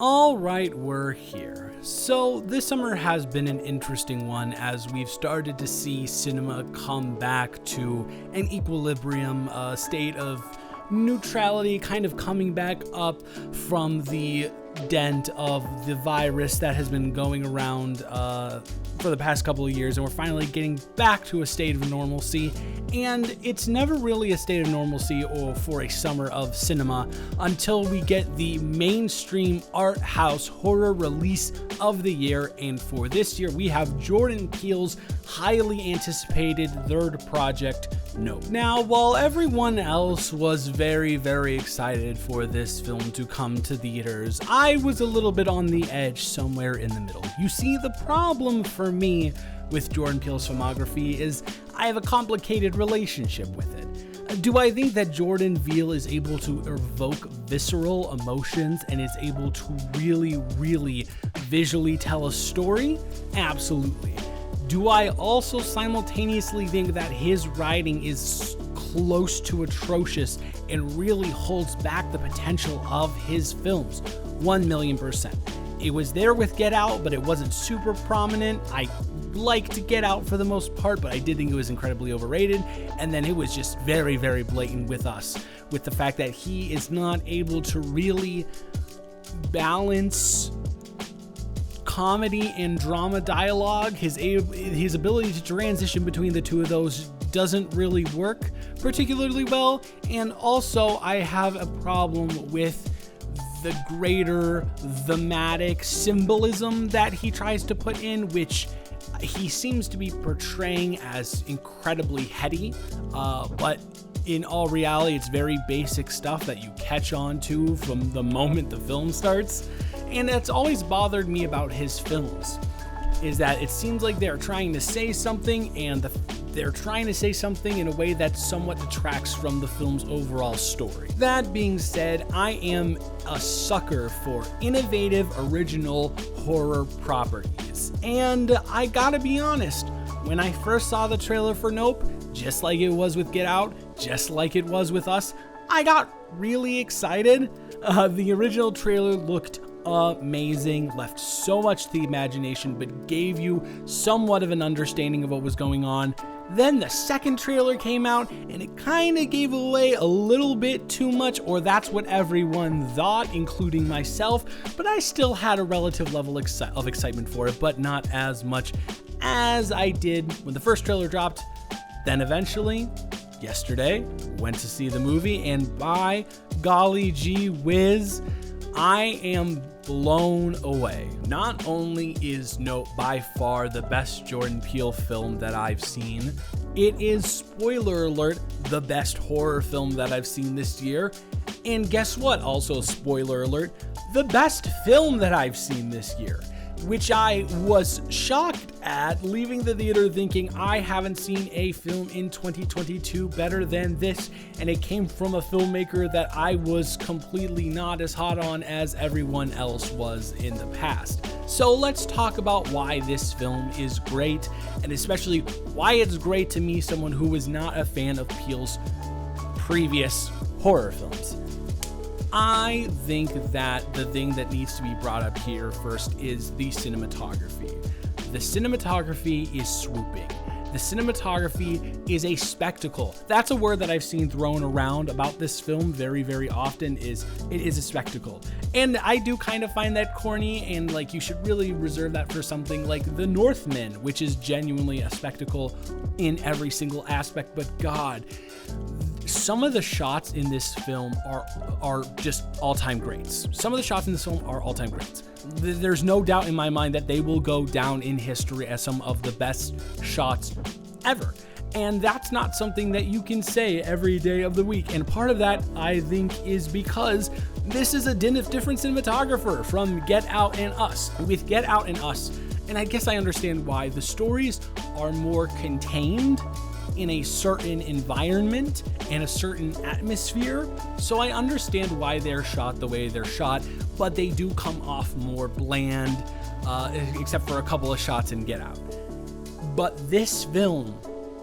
Alright, we're here. So this summer has been an interesting one as we've started to see cinema come back to an equilibrium, a state of neutrality, kind of coming back up from the dent of the virus that has been going around for the past couple of years, and we're finally getting back to a state of normalcy. And it's never really a state of normalcy or for a summer of cinema until we get the mainstream art house horror release of the year. And for this year, we have Jordan Peele's highly anticipated third project, Nope. Now, while everyone else was very, very excited for this film to come to theaters, I was a little bit on the edge somewhere in the middle. You see, the problem for me with Jordan Peele's filmography is I have a complicated relationship with it. Do I think that Jordan Peele is able to evoke visceral emotions and is able to really, really visually tell a story? Absolutely. Do I also simultaneously think that his writing is close to atrocious and really holds back the potential of his films? 1,000,000%. It was there with Get Out, but it wasn't super prominent. I liked Get Out for the most part, but I did think it was incredibly overrated. And then it was just very, very blatant with Us, with the fact that he is not able to really balance comedy and drama dialogue. His ability to transition between the two of those doesn't really work particularly well. And also, I have a problem with the greater thematic symbolism that he tries to put in, which he seems to be portraying as incredibly heady, but in all reality, it's very basic stuff that you catch on to from the moment the film starts. And that's always bothered me about his films, is that it seems like they're trying to say something, and they're trying to say something in a way that somewhat detracts from the film's overall story. That being said, I am a sucker for innovative, original horror properties. And I gotta be honest, when I first saw the trailer for Nope, just like it was with Get Out, just like it was with Us, I got really excited. The original trailer looked amazing, left so much to the imagination, but gave you somewhat of an understanding of what was going on. Then the second trailer came out, and it kind of gave away a little bit too much, or that's what everyone thought, including myself, but I still had a relative level of excitement for it, but not as much as I did when the first trailer dropped. Then eventually, yesterday, went to see the movie, and by golly gee whiz, I am blown away. Not only is Nope by far the best Jordan Peele film that I've seen, it is, spoiler alert, the best horror film that I've seen this year. And guess what? Also, spoiler alert, the best film that I've seen this year, which I was shocked at, leaving the theater thinking I haven't seen a film in 2022 better than this, and it came from a filmmaker that I was completely not as hot on as everyone else was in the past. So let's talk about why this film is great, and especially why it's great to me, someone who was not a fan of Peele's previous horror films. I think that the thing that needs to be brought up here first is the cinematography. The cinematography is swooping. The cinematography is a spectacle. That's a word that I've seen thrown around about this film very, very often, is it is a spectacle. And I do kind of find that corny, and like you should really reserve that for something like The Northman, which is genuinely a spectacle in every single aspect. But God, some of the shots in this film are just all-time greats. Some of the shots in this film are all-time greats. There's no doubt in my mind that they will go down in history as some of the best shots ever. And that's not something that you can say every day of the week. And part of that, I think, is because this is a different cinematographer from Get Out and Us. With Get Out and Us, and I guess I understand why, the stories are more contained in a certain environment and a certain atmosphere, so I understand why they're shot the way they're shot, but they do come off more bland, except for a couple of shots in Get Out. But this film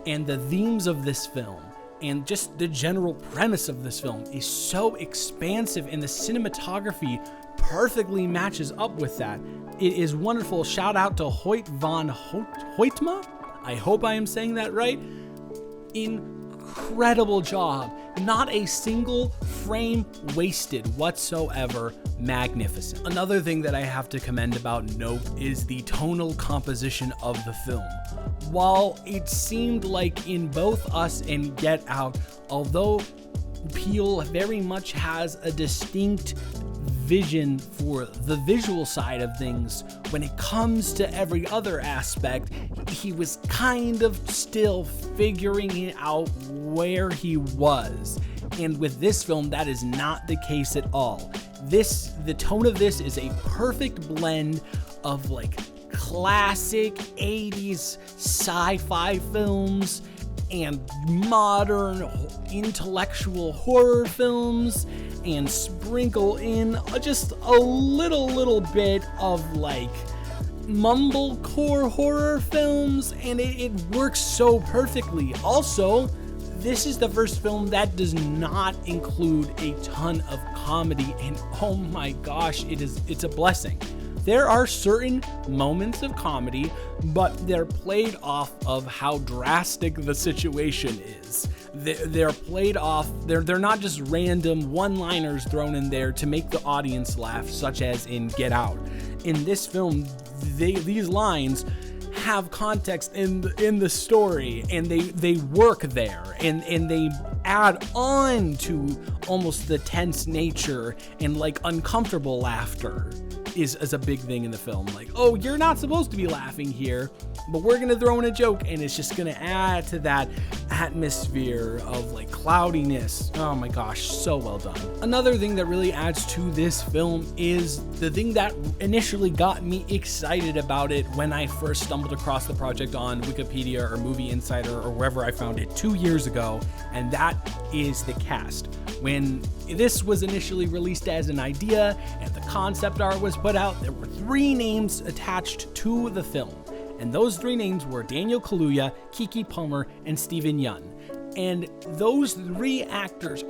and the themes of this film and just the general premise of this film is so expansive, and the cinematography perfectly matches up with that. It is wonderful. Shout out to Hoyt van Hoytma. I hope I am saying that right. Incredible job. Not a single frame wasted whatsoever. Magnificent. Another thing that I have to commend about Nope is the tonal composition of the film. While it seemed like in both Us and Get Out, although Peele very much has a distinct vision for the visual side of things, when it comes to every other aspect, he was kind of still figuring out where he was. And with this film, that is not the case at all. The tone of this is a perfect blend of like classic 80s sci-fi films and modern intellectual horror films, and sprinkle in just a little bit of like mumblecore horror films, and it works so perfectly. Also, this is the first film that does not include a ton of comedy, and oh my gosh, it's a blessing. There are certain moments of comedy, but they're played off of how drastic the situation is. They're played off, they're not just random one-liners thrown in there to make the audience laugh, such as in Get Out. In this film, these lines have context in the story, and they work there, and they add on to almost the tense nature and like uncomfortable laughter is a big thing in the film. Like, oh, you're not supposed to be laughing here, but we're gonna throw in a joke, and it's just gonna add to that atmosphere of like cloudiness. Oh my gosh, so well done. Another thing that really adds to this film is the thing that initially got me excited about it when I first stumbled across the project on Wikipedia or Movie Insider or wherever I found it 2 years ago, and that is the cast. When this was initially released as an idea and the concept art was put out, there were 3 names attached to the film. And those 3 names were Daniel Kaluuya, Keke Palmer, and Steven Yeun. And those 3 actors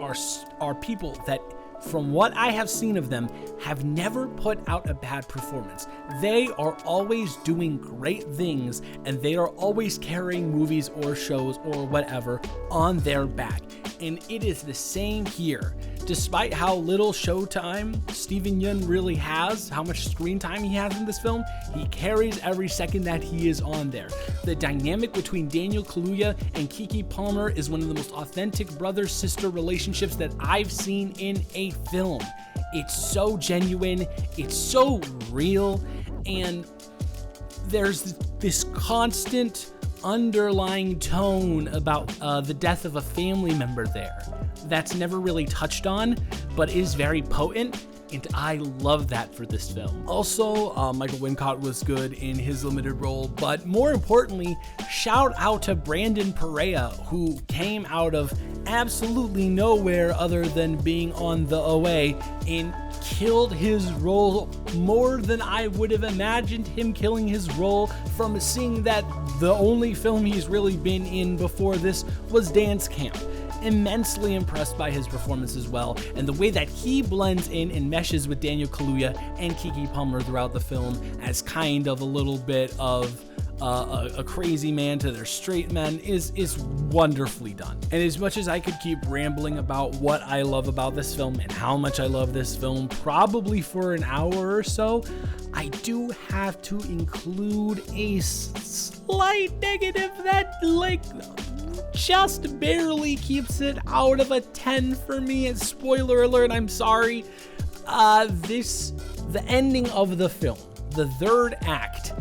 are people that, from what I have seen of them, have never put out a bad performance. They are always doing great things, and they are always carrying movies or shows or whatever on their back. And it is the same here. Despite how little showtime Steven Yeun really has, how much screen time he has in this film, he carries every second that he is on there. The dynamic between Daniel Kaluuya and Keke Palmer is one of the most authentic brother-sister relationships that I've seen in a film. It's so genuine, it's so real, and there's this constant underlying tone about the death of a family member there that's never really touched on, but is very potent, and I love that for this film. Also, Michael Wincott was good in his limited role, but more importantly, shout out to Brandon Perea, who came out of absolutely nowhere other than being on The OA and killed his role more than I would have imagined him killing his role, from seeing that the only film he's really been in before this was Dance Camp. Immensely impressed by his performance as well, and the way that he blends in and meshes with Daniel Kaluuya and Keke Palmer throughout the film as kind of a little bit of a crazy man to their straight men is wonderfully done. And as much as I could keep rambling about what I love about this film and how much I love this film, probably for an hour or so, I do have to include a slight negative that just barely keeps it out of a 10 for me. And spoiler alert, I'm sorry. The ending of the film, the third act,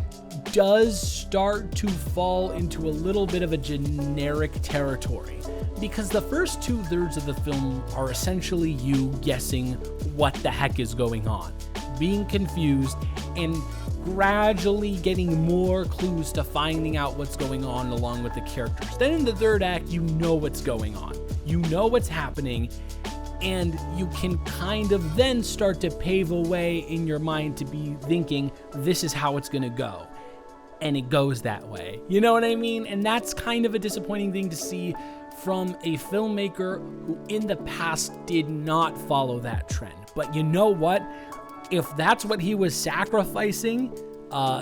does start to fall into a little bit of a generic territory, because the first 2/3 of the film are essentially you guessing what the heck is going on, being confused, and gradually getting more clues to finding out what's going on along with the characters. Then in the third act, you know what's going on. You know what's happening, and you can kind of then start to pave a way in your mind to be thinking, this is how it's going to go. And it goes that way. You know what I mean? And that's kind of a disappointing thing to see from a filmmaker who in the past did not follow that trend. But you know what? if that's what he was sacrificing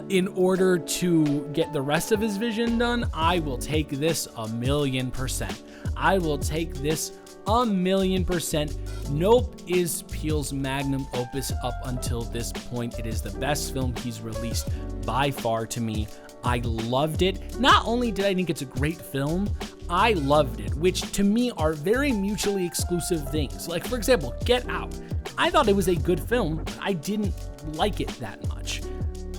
in order to get the rest of his vision done, I will take this 1,000,000%. I will take this 1,000,000%. Nope is Peele's magnum opus up until this point. It is the best film he's released by far to me. I loved it. Not only did I think it's a great film, I loved it, which to me are very mutually exclusive things. Like, for example, Get Out. I thought it was a good film, but I didn't like it that much.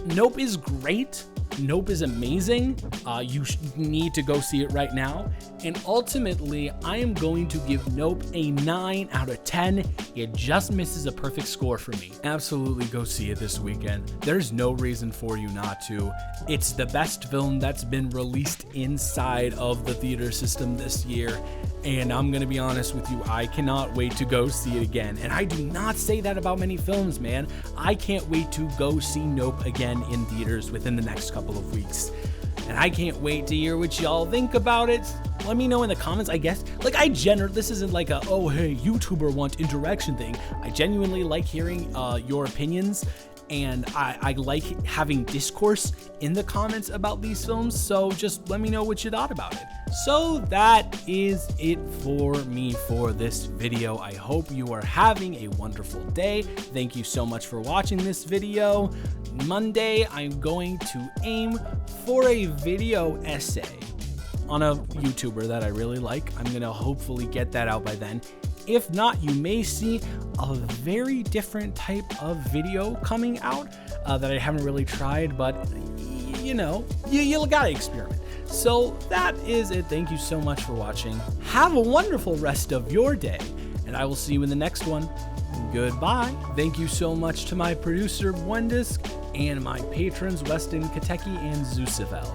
Nope is great. Nope is amazing. You need to go see it right now. And ultimately, I am going to give Nope a 9 out of 10. It just misses a perfect score for me. Absolutely go see it this weekend. There's no reason for you not to. It's the best film that's been released inside of the theater system this year. And I'm going to be honest with you, I cannot wait to go see it again. And I do not say that about many films, man. I can't wait to go see Nope again in theaters within the next couple of weeks. And I can't wait to hear what y'all think about it. Let me know in the comments, I guess. Like, this isn't like a, oh, hey, YouTuber want interaction thing. I genuinely like hearing your opinions. And I like having discourse in the comments about these films, so just let me know what you thought about it. So that is it for me for this video. I hope you are having a wonderful day. Thank you so much for watching this video. Monday, I'm going to aim for a video essay on a YouTuber that I really like. I'm gonna hopefully get that out by then. If not, you may see a very different type of video coming out that I haven't really tried, but you know, you gotta experiment. So that is it. Thank you so much for watching. Have a wonderful rest of your day, and I will see you in the next one. Goodbye. Thank you so much to my producer, Bwendisk, and my patrons, Weston Kateki and Zusivel.